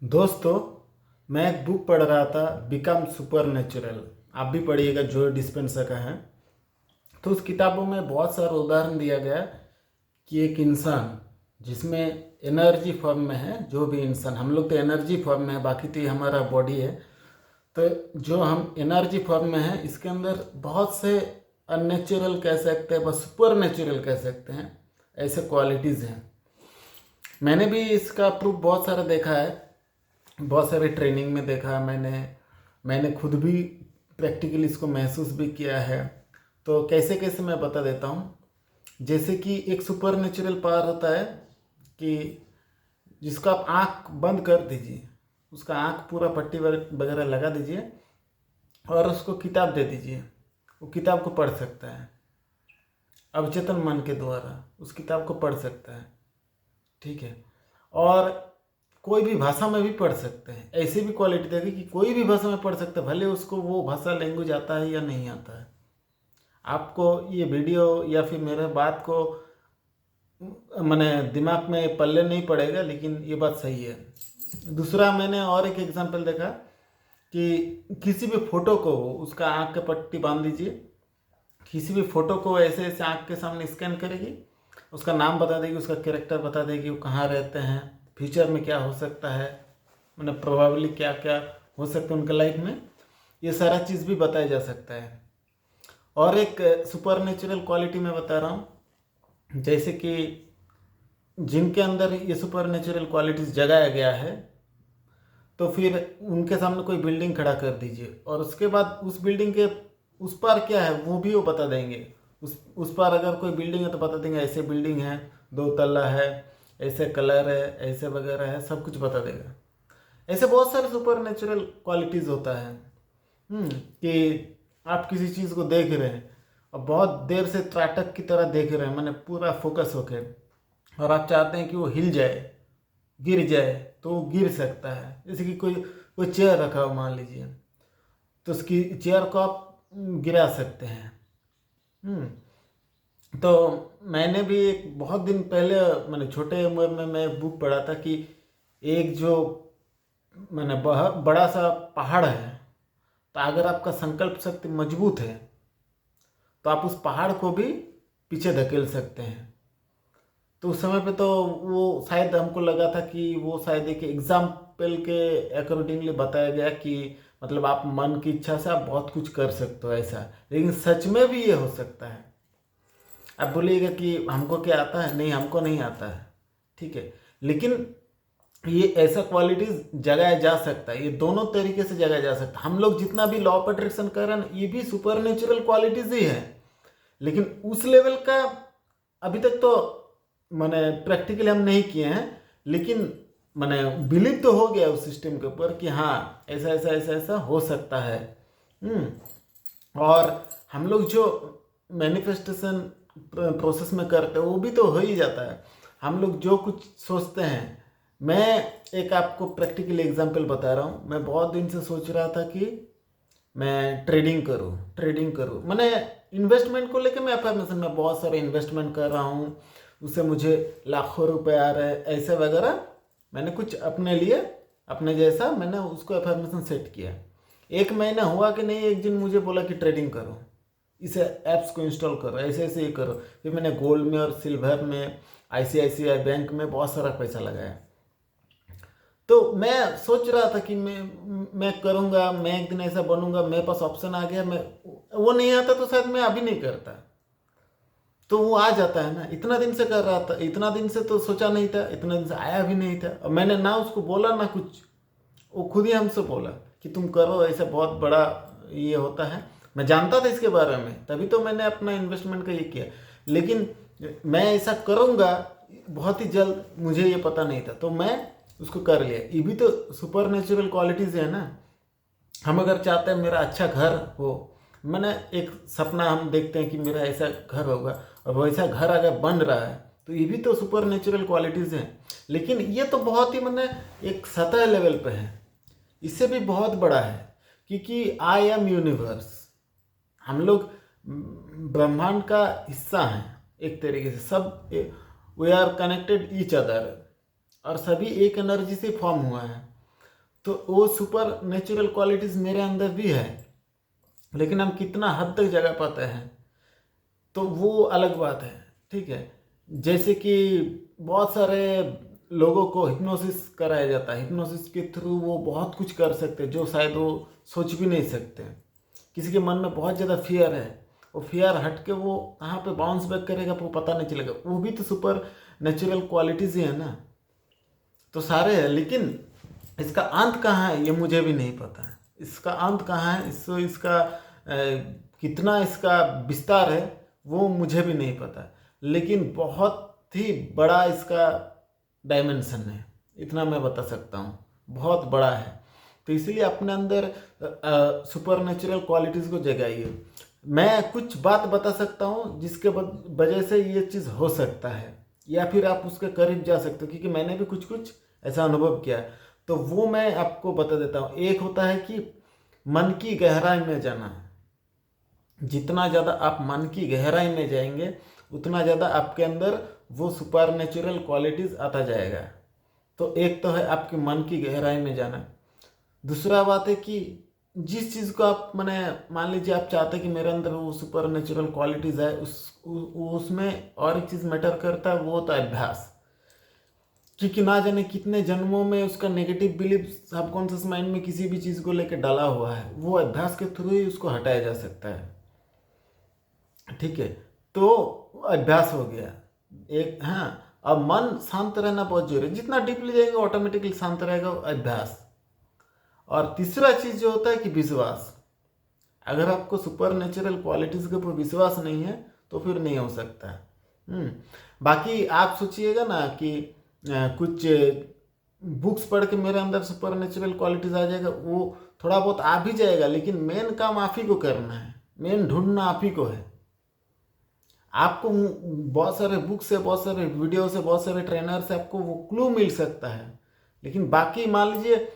दोस्तों, मैं एक बुक पढ़ रहा था, बिकम सुपर नेचुरल। आप भी पढ़िएगा, जो डिस्पेंसा का है। तो उस किताबों में बहुत सारा उदाहरण दिया गया कि एक इंसान जिसमें एनर्जी फॉर्म में है, जो भी इंसान, हम लोग तो एनर्जी फॉर्म में है, बाकी तो ये हमारा बॉडी है। तो जो हम एनर्जी फॉर्म में है, इसके अंदर बहुत से अननेचुरल कह सकते हैं, बस सुपर नेचुरल कह सकते हैं, ऐसे क्वालिटीज़ हैं। मैंने भी इसका प्रूफ बहुत सारा देखा है, बहुत सारे ट्रेनिंग में देखा है मैंने खुद भी प्रैक्टिकली इसको महसूस भी किया है। तो कैसे कैसे मैं बता देता हूँ। जैसे कि एक सुपर नेचुरल पावर होता है कि जिसको आप आँख बंद कर दीजिए, उसका आँख पूरा पट्टी वगैरह लगा दीजिए और उसको किताब दे दीजिए, वो किताब को पढ़ सकता है। अवचेतन मन के द्वारा उस किताब को पढ़ सकता है, ठीक है। और कोई भी भाषा में भी पढ़ सकते हैं। ऐसी भी क्वालिटी देगी कि कोई भी भाषा में पढ़ सकते हैं, भले उसको वो भाषा लैंग्वेज आता है या नहीं आता है। आपको ये वीडियो या फिर मेरे बात को मैंने दिमाग में पल्ले नहीं पड़ेगा, लेकिन ये बात सही है। दूसरा, मैंने और एक एग्जांपल देखा कि किसी भी फोटो को उसका आँख के पट्टी बांध दीजिए, किसी भी फोटो को ऐसे ऐसे आँख के सामने स्कैन करेगी, उसका नाम बता देगी, उसका कैरेक्टर बता देगी, वो कहाँ रहते हैं, फ्यूचर में क्या हो सकता है, मतलब प्रोबेबली क्या क्या हो सकता है उनके लाइफ में, ये सारा चीज़ भी बताया जा सकता है। और एक सुपर नेचुरल क्वालिटी मैं बता रहा हूँ, जैसे कि जिनके अंदर ये सुपर नेचुरल क्वालिटीज़ जगाया गया है, तो फिर उनके सामने कोई बिल्डिंग खड़ा कर दीजिए और उसके बाद उस बिल्डिंग के उस पार क्या है वो भी वो बता देंगे। उस पार अगर कोई बिल्डिंग है तो बता देंगे ऐसे बिल्डिंग है, 2 तल्ला है, ऐसे कलर है, ऐसे वगैरह है, सब कुछ बता देगा। ऐसे बहुत सारे सुपर नेचुरल क्वालिटीज़ होता है। कि आप किसी चीज़ को देख रहे हैं और बहुत देर से त्राटक की तरह देख रहे हैं, मैंने पूरा फोकस होके, और आप चाहते हैं कि वो हिल जाए, गिर जाए, तो वो गिर सकता है। जैसे कि कोई कोई चेयर रखा हो मान लीजिए, तो उसकी चेयर को आप गिरा सकते हैं। तो मैंने भी एक बहुत दिन पहले, मैंने छोटे उम्र में मैं एक बुक पढ़ा था कि एक जो मैंने बड़ा सा पहाड़ है, तो अगर आपका संकल्प शक्ति मजबूत है तो आप उस पहाड़ को भी पीछे धकेल सकते हैं। तो उस समय पे तो वो शायद हमको लगा था कि वो शायद एक एग्जाम्पल के अकॉर्डिंगली बताया गया कि मतलब आप मन की इच्छा से आप बहुत कुछ कर सकते हो ऐसा, लेकिन सच में भी ये हो सकता है। आप बोलिएगा कि हमको क्या आता है, नहीं हमको नहीं आता है, ठीक है, लेकिन ये ऐसा क्वालिटीज जगाया जा सकता है, ये दोनों तरीके से जगाया जा सकता है। हम लोग जितना भी लॉ ऑफ अट्रैक्शन कर रहे हैं ये भी सुपर नेचुरल क्वालिटीज ही है, लेकिन उस लेवल का अभी तक तो मैंने प्रैक्टिकली हम नहीं किए हैं, लेकिन मैंने बिलीव तो हो गया उस सिस्टम के ऊपर कि हाँ ऐसा ऐसा ऐसा ऐसा हो सकता है। और हम लोग जो मैनिफेस्टेशन प्रोसेस में करते हैं वो भी तो हो ही जाता है। हम लोग जो कुछ सोचते हैं, मैं एक आपको प्रैक्टिकल एग्जांपल बता रहा हूँ। मैं बहुत दिन से सोच रहा था कि मैं ट्रेडिंग करूँ। मैंने इन्वेस्टमेंट को लेकर मैं अफर्मेशन में बहुत सारे इन्वेस्टमेंट कर रहा हूँ, उससे मुझे लाखों रुपए आ रहे हैं, ऐसे वगैरह। मैंने कुछ अपने लिए, अपने जैसा मैंने उसको अफर्मेशन सेट किया। 1 महीना हुआ कि नहीं, एक दिन मुझे बोला कि ट्रेडिंग करो, इसे ऐप्स को इंस्टॉल करो, ऐसे ऐसे ही करो। फिर मैंने गोल्ड में और सिल्वर में, ICICI बैंक में बहुत सारा पैसा लगाया। तो मैं सोच रहा था कि मैं करूँगा, मैं एक दिन ऐसा बनूंगा, मेरे पास ऑप्शन आ गया। मैं वो नहीं आता तो शायद मैं अभी नहीं करता, तो वो आ जाता है ना। इतना दिन से कर रहा था, इतना दिन से तो सोचा नहीं था, इतना दिन से आया भी नहीं था, और मैंने ना उसको बोला ना कुछ, वो खुद ही हमसे बोला कि तुम करो, ऐसा बहुत बड़ा ये होता है। मैं जानता था इसके बारे में, तभी तो मैंने अपना इन्वेस्टमेंट का ये किया, लेकिन मैं ऐसा करूँगा बहुत ही जल्द, मुझे ये पता नहीं था, तो मैं उसको कर लिया। ये भी तो सुपर नेचुरल क्वालिटीज़ है ना। हम अगर चाहते हैं मेरा अच्छा घर हो, मैंने एक सपना हम देखते हैं कि मेरा ऐसा घर होगा, और वैसा घर अगर बन रहा है, तो ये भी तो सुपर नेचुरल क्वालिटीज़ हैं। लेकिन ये तो बहुत ही मैंने एक सतह लेवल पे है, इससे भी बहुत बड़ा है, क्योंकि आई एम यूनिवर्स। हम लोग ब्रह्मांड का हिस्सा हैं एक तरीके से, सब we are connected each other, और सभी एक एनर्जी से फॉर्म हुआ है। तो वो सुपर नेचुरल क्वालिटीज़ मेरे अंदर भी है, लेकिन हम कितना हद तक जगा पाते हैं तो वो अलग बात है। ठीक है, जैसे कि बहुत सारे लोगों को हिप्नोसिस कराया जाता है, हिप्नोसिस के थ्रू वो बहुत कुछ कर सकते हैं जो शायद वो सोच भी नहीं सकते। किसी के मन में बहुत ज़्यादा फियर है, वो फियर हट के वो कहाँ पे बाउंस बैक करेगा वो पता नहीं चलेगा, वो भी तो सुपर नेचुरल क्वालिटीज़ ही है ना। तो सारे हैं, लेकिन इसका अंत कहाँ है ये मुझे भी नहीं पता है। इसका अंत कहाँ है, इसका कितना इसका विस्तार है वो मुझे भी नहीं पता, लेकिन बहुत ही बड़ा इसका डायमेंशन है, इतना मैं बता सकता हूँ, बहुत बड़ा है। तो इसीलिए अपने अंदर सुपर नेचुरल क्वालिटीज़ को जगाइए। मैं कुछ बात बता सकता हूँ जिसके वजह से ये चीज़ हो सकता है, या फिर आप उसके करीब जा सकते हो, क्योंकि मैंने भी कुछ कुछ ऐसा अनुभव किया। तो वो मैं आपको बता देता हूँ। एक होता है कि मन की गहराई में जाना। जितना ज़्यादा आप मन की गहराई में जाएंगे उतना ज़्यादा आपके अंदर वो सुपर नेचुरल क्वालिटीज़ आता जाएगा। तो एक तो है आपके मन की गहराई में जाना। दूसरा बात है कि जिस चीज़ को आप मैंने मान लीजिए आप चाहते हैं कि मेरे अंदर वो सुपर नेचुरल क्वालिटीज़ है, उसमें और एक चीज़ मैटर करता है, वो होता है अभ्यास। क्योंकि ना जाने कितने जन्मों में उसका नेगेटिव बिलीफ सबकॉन्शियस माइंड में किसी भी चीज़ को लेकर डाला हुआ है, वो अभ्यास के थ्रू ही उसको हटाया जा सकता है। ठीक है, तो अभ्यास हो गया एक। हाँ, अब मन शांत रहना बहुत जरूरी है, जितना डीपली जाएंगे ऑटोमेटिकली शांत रहेगा, अभ्यास। और तीसरा चीज़ जो होता है कि विश्वास। अगर आपको सुपर नेचुरल क्वालिटीज़ के ऊपर विश्वास नहीं है तो फिर नहीं हो सकता। बाकी आप सोचिएगा ना कि कुछ बुक्स पढ़ के मेरे अंदर सुपर नेचुरल क्वालिटीज़ आ जाएगा, वो थोड़ा बहुत आ भी जाएगा, लेकिन मेन काम आप ही को करना है, मेन ढूंढना आप ही को है। आपको बहुत सारे बुक से, बहुत सारे वीडियो से, बहुत सारे ट्रेनर से आपको वो क्लू मिल सकता है, लेकिन बाकी मान लीजिए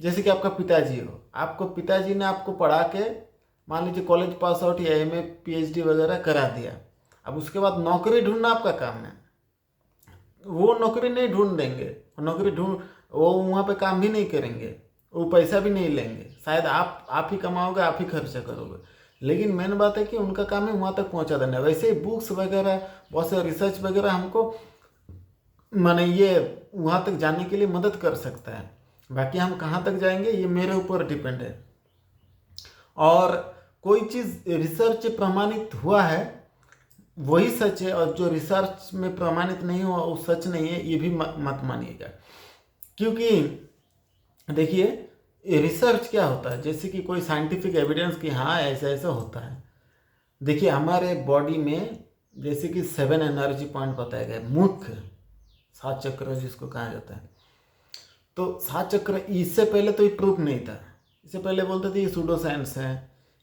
जैसे कि आपका पिताजी हो, आपको पिताजी ने आपको पढ़ा के मान लीजिए कॉलेज पास आउट या एमए पीएचडी वगैरह करा दिया, अब उसके बाद नौकरी ढूंढना आपका काम है। वो नौकरी नहीं ढूंढ देंगे, वो वहाँ पे काम भी नहीं करेंगे, वो पैसा भी नहीं लेंगे, शायद आप ही कमाओगे, आप ही खर्चा करोगे, लेकिन मेन बात है कि उनका काम है वहाँ तक पहुँचा देना। वैसे ही बुक्स वगैरह, बहुत सारे रिसर्च वगैरह हमको माने ये वहाँ तक जाने के लिए मदद कर सकता है। बाकी हम कहाँ तक जाएंगे ये मेरे ऊपर डिपेंड है। और कोई चीज़ रिसर्च प्रमाणित हुआ है वही सच है, और जो रिसर्च में प्रमाणित नहीं हुआ वो सच नहीं है, ये भी मत मानिएगा। क्योंकि देखिए रिसर्च क्या होता है, जैसे कि कोई साइंटिफिक एविडेंस कि हाँ ऐसा ऐसा होता है। देखिए हमारे बॉडी में जैसे कि 7 एनर्जी पॉइंट बताया गया, मुख्य 7 चक्र जिसको कहा जाता है। तो 7 चक्र इससे पहले तो ये प्रूफ नहीं था, इससे पहले बोलते थे ये सूडो साइंस है,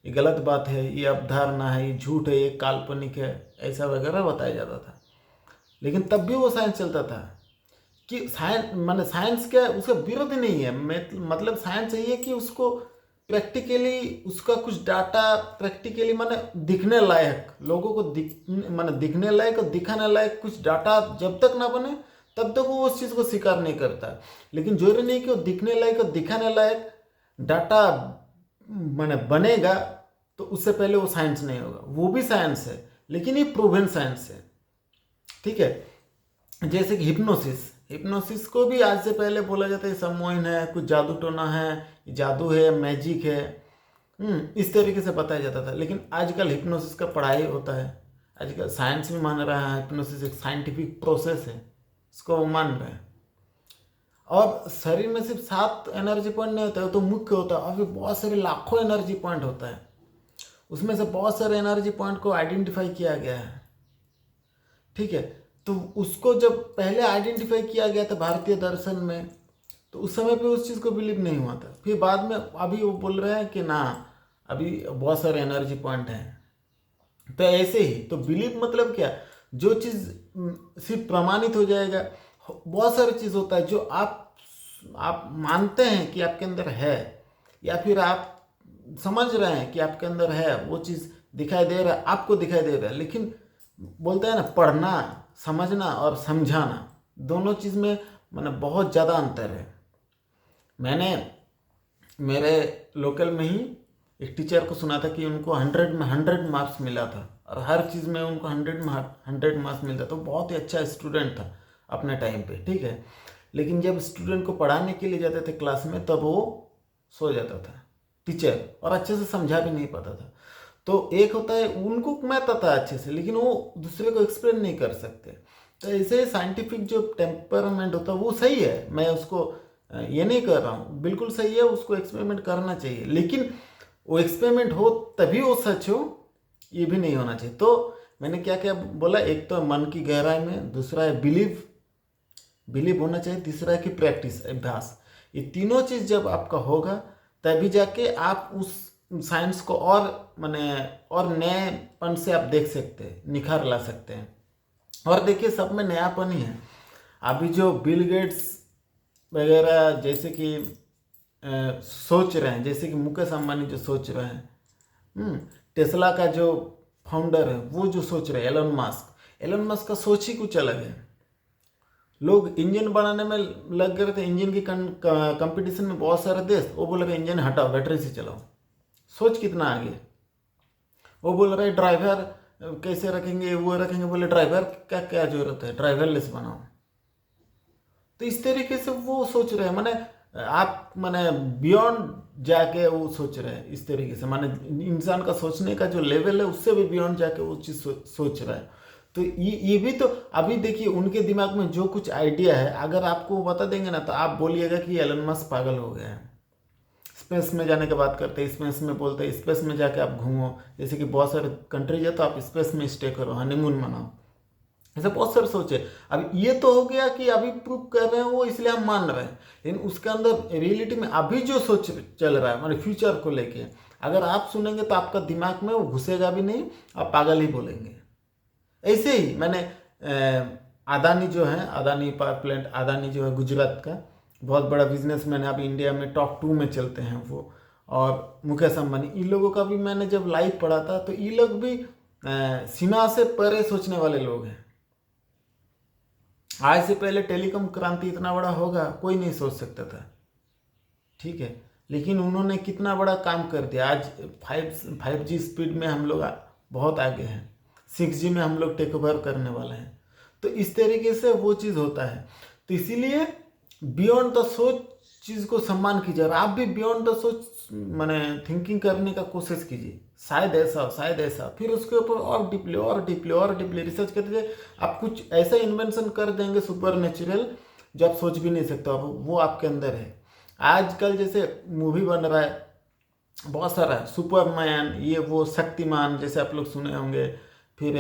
ये गलत बात है, ये अवधारणा है, ये झूठ है, ये काल्पनिक है, ऐसा वगैरह बताया जाता था। लेकिन तब भी वो साइंस चलता था कि साइंस माने साइंस क्या है, उसका विरोध नहीं है। मतलब साइंस यही है कि उसको प्रैक्टिकली उसका कुछ डाटा प्रैक्टिकली माने दिखने लायक, लोगों को माने दिखने लायक और दिखाने लायक कुछ डाटा जब तक ना बने तब तक वो उस चीज़ को स्वीकार नहीं करता। लेकिन जरूरी नहीं कि वो दिखने लायक और दिखाने लायक डाटा माने बनेगा तो उससे पहले वो साइंस नहीं होगा, वो भी साइंस है, लेकिन ये प्रूवन साइंस है। ठीक है, जैसे कि हिप्नोसिस को भी आज से पहले बोला जाता है सम्मोहन है, कुछ जादू टोना है, जादू है, मैजिक है, इस तरीके से बताया जाता था। लेकिन आजकल हिप्नोसिस का पढ़ाई होता है, आजकल साइंस भी मान रहा है हिप्नोसिस एक साइंटिफिक प्रोसेस है, इसको वो मान रहे हैं। और शरीर में सिर्फ 7 एनर्जी पॉइंट नहीं होता है, तो मुख्य होता है, और फिर बहुत सारे लाखों एनर्जी पॉइंट होता है। उसमें से बहुत सारे एनर्जी पॉइंट को आइडेंटिफाई किया गया है। ठीक है, तो उसको जब पहले आइडेंटिफाई किया गया था भारतीय दर्शन में, तो उस समय पे उस चीज़ को बिलीव नहीं हुआ था। फिर बाद में अभी वो बोल रहे हैं कि ना अभी बहुत सारे एनर्जी पॉइंट हैं। तो ऐसे ही तो बिलीव मतलब क्या, जो चीज़ सिर्फ प्रमाणित हो जाएगा। बहुत सारी चीज़ होता है जो आप मानते हैं कि आपके अंदर है, या फिर आप समझ रहे हैं कि आपके अंदर है, वो चीज़ दिखाई दे रहा है, आपको दिखाई दे रहा है। लेकिन बोलते हैं ना, पढ़ना, समझना और समझाना, दोनों चीज़ में मतलब बहुत ज़्यादा अंतर है। मैंने मेरे लोकल में ही एक टीचर को सुना था कि उनको 100 में 100 मार्क्स मिला था और हर चीज़ में उनको 100 मार्क्स मिलता, तो बहुत ही अच्छा स्टूडेंट था अपने टाइम पे, ठीक है। लेकिन जब स्टूडेंट को पढ़ाने के लिए जाते थे क्लास में, तब वो सो जाता था टीचर, और अच्छे से समझा भी नहीं पाता था। तो एक होता है उनको मैथ आता है अच्छे से, लेकिन वो दूसरे को एक्सप्लेन नहीं कर सकते। तो ऐसे साइंटिफिक जो टेम्परामेंट होता है वो सही है, मैं उसको ये नहीं कर रहा हूँ, बिल्कुल सही है, उसको एक्सपेरिमेंट करना चाहिए, लेकिन वो एक्सपेरिमेंट हो तभी वो सच हो, ये भी नहीं होना चाहिए। तो मैंने क्या क्या बोला, एक तो मन की गहराई में, दूसरा है बिलीव होना चाहिए, तीसरा है कि प्रैक्टिस, अभ्यास। ये तीनों चीज़ जब आपका होगा तभी जाके आप उस साइंस को और माने और नएपन से आप देख सकते हैं, निखार ला सकते हैं। और देखिए सब में नयापन ही है। अभी जो बिल गेट्स वगैरह जैसे कि सोच रहे हैं, जैसे कि मुकेश अंबानी जो सोच रहे हैं, टेस्ला का जो फाउंडर है वो जो सोच रहे हैं, एलन मस्क का सोच ही कुछ अलग है। लोग इंजन बनाने में लग गए थे, इंजन की कंपटीशन में बहुत सारे देश, वो बोल रहे इंजन हटाओ, बैटरी से चलाओ। सोच कितना आगे। वो बोल रहे ड्राइवर कैसे रखेंगे, वो रखेंगे, बोले ड्राइवर क्या क्या जरूरत है, ड्राइवरलेस बनाओ। तो इस तरीके से वो सोच रहे हैं, माने आप माने बियॉन्ड जाके वो सोच रहे हैं इस तरीके से, माने इंसान का सोचने का जो लेवल है उससे भी बियॉन्ड जाके वो चीज़ सोच रहा है। तो ये भी तो अभी देखिए उनके दिमाग में जो कुछ आइडिया है, अगर आपको वो बता देंगे ना तो आप बोलिएगा कि एलन मस्क पागल हो गया है। स्पेस में जाने की बात करते हैं, स्पेस में बोलते हैं स्पेस में जाके आप घूमो, जैसे कि बहुत सारे कंट्रीज है तो आप स्पेस में स्टे करो, हनीमून मनाओ, ऐसे बहुत सारे सोचे। अब ये तो हो गया कि अभी प्रूव कर रहे हैं वो, इसलिए हम मान रहे हैं, लेकिन उसके अंदर रियलिटी में अभी जो सोच चल रहा है, मतलब फ्यूचर को लेके, अगर आप सुनेंगे तो आपका दिमाग में वो घुसेगा भी नहीं, आप पागल ही बोलेंगे। ऐसे ही मैंने अदानी जो है, अदानी पावर प्लांट, अदानी जो है गुजरात का बहुत बड़ा बिजनेसमैन है, अभी इंडिया में टॉप 2 में चलते हैं वो, और मुकेश अंबानी, इन लोगों का भी मैंने जब लाइव पढ़ा था तो ये लोग भी सीमा से परे सोचने वाले लोग हैं। आज से पहले टेलीकॉम क्रांति इतना बड़ा होगा कोई नहीं सोच सकता था, ठीक है, लेकिन उन्होंने कितना बड़ा काम कर दिया। आज 5G स्पीड में हम लोग बहुत आगे हैं, 6G में हम लोग टेक ओवर करने वाले हैं। तो इस तरीके से वो चीज़ होता है। तो इसीलिए बियॉन्ड द सोच चीज़ को सम्मान कीजिए, और आप भी बियॉन्ड द सोच माने थिंकिंग करने का कोशिश कीजिए, शायद ऐसा शायद ऐसा, फिर उसके ऊपर और डीपली रिसर्च करते जाइए। आप कुछ ऐसा इन्वेंशन कर देंगे सुपर नेचुरल जो आप सोच भी नहीं सकते, आप वो आपके अंदर है। आजकल जैसे मूवी बन रहा है बहुत सारा, सुपरमैन, ये वो शक्तिमान जैसे आप लोग सुने होंगे, फिर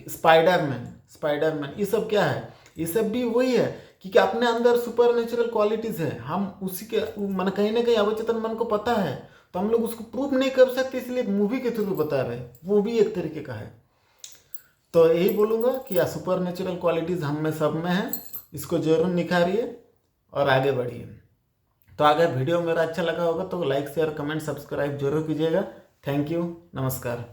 स्पाइडरमैन, ये सब क्या है, ये सब भी वही है कि अपने अंदर सुपर नेचुरल क्वालिटीज़ है, हम उसी के मन कहीं ना कहीं अवचेतन मन को पता है, तो हम लोग उसको प्रूव नहीं कर सकते, इसलिए मूवी के थ्रू बता रहे हैं, वो भी एक तरीके का है। तो यही बोलूँगा कि सुपर नेचुरल क्वालिटीज़ हम में सब में है, इसको जरूर निखारिए और आगे बढ़िए। तो अगर वीडियो मेरा अच्छा लगा होगा तो लाइक शेयर कमेंट सब्सक्राइब जरूर कीजिएगा। थैंक यू, नमस्कार।